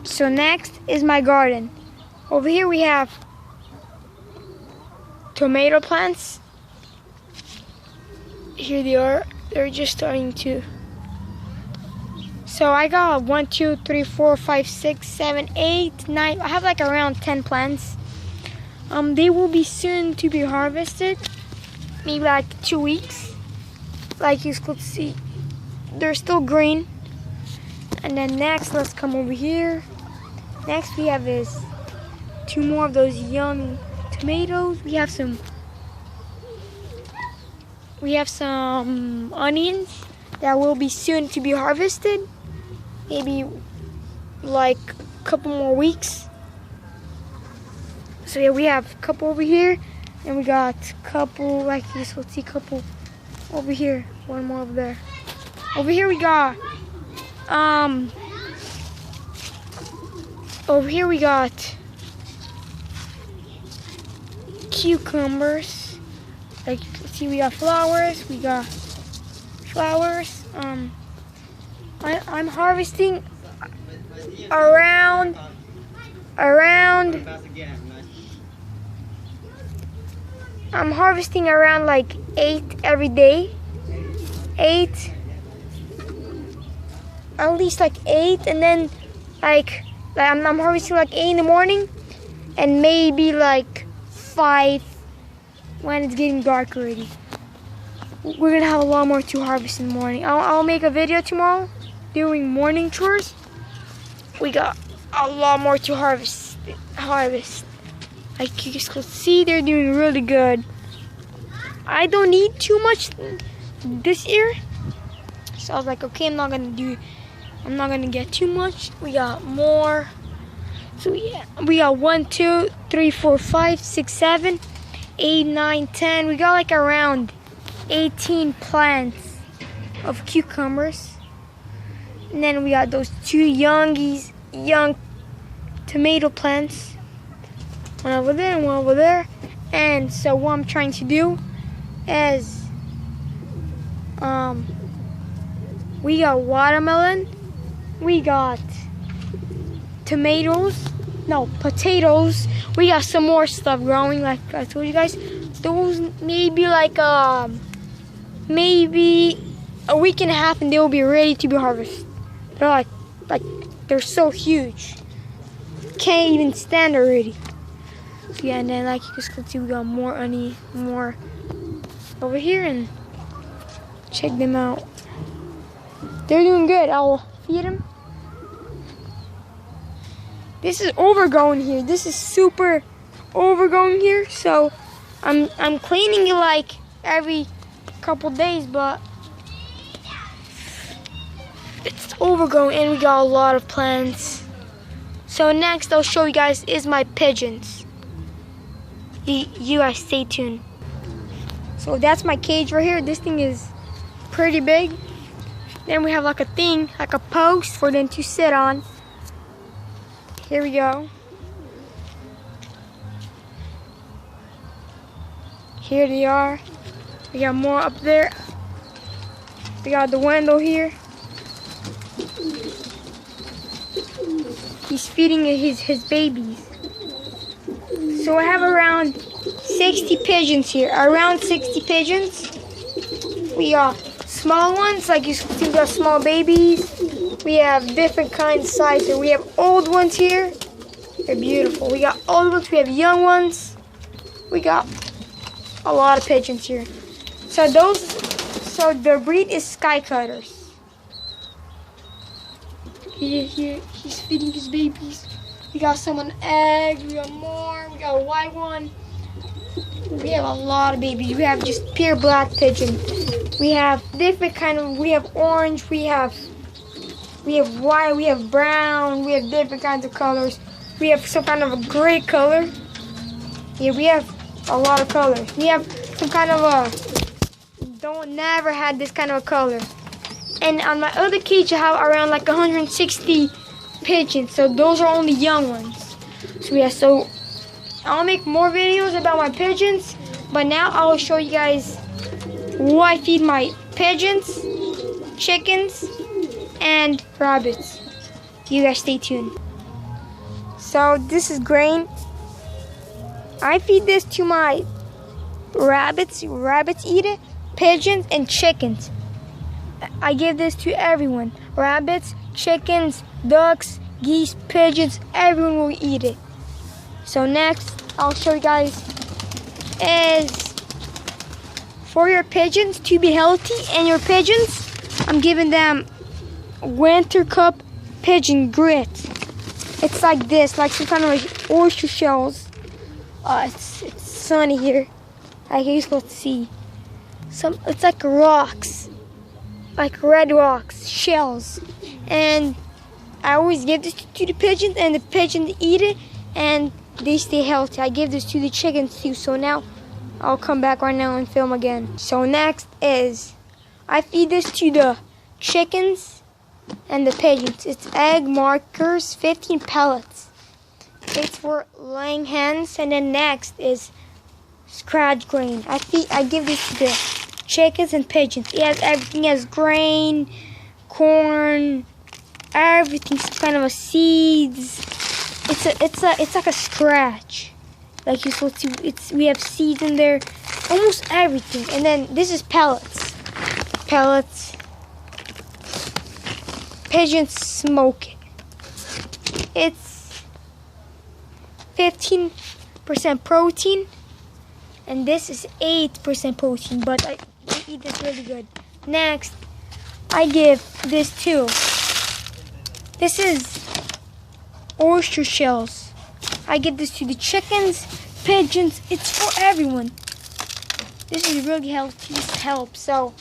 So next is my garden. Over here we have tomato plants. Here they are. They're just starting to. So I got 1, 2, 3, 4, 5, 6, 7, 8, 9. I have like around 10 plants. They will be soon to be harvested. Maybe like 2 weeks. Like you could see, they're still green. And then next, let's come over here. Next we have is 2 more of those young tomatoes. We have some onions that will be soon to be harvested. Maybe like a couple more weeks. So yeah, we have a couple over here, and we got a couple like this. Let's see, a couple over here. One more over there. Over here we got cucumbers. Like you can see, we got flowers. I'm harvesting around like 8 every day. 8, at least like 8, and then like I'm harvesting like 8 in the morning, and maybe like 5 when it's getting dark already. We're gonna have a lot more to harvest in the morning. I'll make a video tomorrow doing morning chores. We got a lot more to harvest. Like you guys could see, they're doing really good. I don't need too much this year, so I was like, okay, I'm not gonna get too much. We got more. So yeah, we got 1, 2, 3, 4, 5, 6, 7, 8, 9, 10. We got like around 18 plants of cucumbers. And then we got those 2 young tomato plants. One over there and one over there. And so what I'm trying to do is we got watermelon, we got potatoes. We got some more stuff growing, like I told you guys. Those maybe like maybe a week and a half, and they will be ready to be harvested. They're like they're so huge, can't even stand already. So yeah, and then like you guys can see, we got more over here, and check them out. They're doing good. I'll feed them. This is overgrown here. This is super overgrown here. So I'm cleaning it like every couple days, but it's overgrown, and we got a lot of plants. So next I'll show you guys is my pigeons. You guys stay tuned. So that's my cage right here. This thing is pretty big. Then we have like a thing, like a post for them to sit on. Here we go. Here they are. We got more up there. We got the window here. He's feeding his babies. So I have around 60 pigeons here. Around 60 pigeons. We got small ones, like you see, we got small babies. We have different kinds of sizes. We have old ones here. They're beautiful. We got old ones. We have young ones. We got a lot of pigeons here. So the breed is sky cutters. He's feeding his babies. We got some on eggs. We got more. We got a white one. We have a lot of babies. We have just pure black pigeon. We have different kind of. We have orange. We have white. We have brown. We have different kinds of colors. We have some kind of a gray color. Yeah, we have a lot of colors. We have some kind of a. Never had this kind of a color. And on my other cage, I have around like 160 pigeons. So those are only young ones. So yeah, so I'll make more videos about my pigeons. But now I'll show you guys what I feed my pigeons, chickens, and rabbits. You guys stay tuned. So this is grain. I feed this to my rabbits. Rabbits eat it. Pigeons and chickens. I give this to everyone. Rabbits, chickens, ducks, geese, pigeons, everyone will eat it. So next, I'll show you guys is for your pigeons to be healthy, and your pigeons, I'm giving them Winter Cup pigeon grit. It's like this, like some kind of like oyster shells. It's sunny here. I can able to see. It's like rocks, like red rocks, shells, and I always give this to the pigeons, and the pigeons eat it, and they stay healthy. I give this to the chickens too. So now I'll come back right now and film again. So next is I feed this to the chickens and the pigeons. It's egg markers, 15 pellets. It's for laying hens. And then next is scratch grain. I give this to the chickens and pigeons. It has everything. It has grain, corn, everything. It's kind of a seeds. It's like a scratch. Like you're supposed to. We have seeds in there, almost everything. And then this is pellets. Pellets. Pigeons smoke it. It's 15% protein, and this is 8% protein. But I eat this really good. Next, I give this too. This is oyster shells. I give this to the chickens, pigeons. It's for everyone. This is really healthy. This helps. So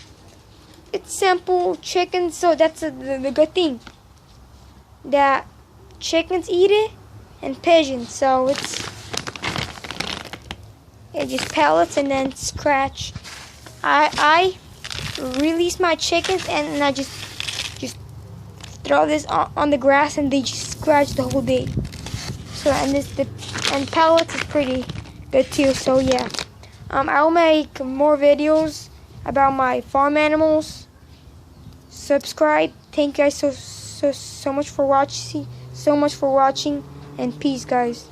it's simple. Chickens. So that's the good thing. That chickens eat it and pigeons. So it's just pellets and then scratch. I release my chickens and I just throw this on the grass and they just scratch the whole day. So and pellets is pretty good too. So yeah, I'll make more videos about my farm animals. Subscribe. Thank you guys so much for watching. And peace, guys.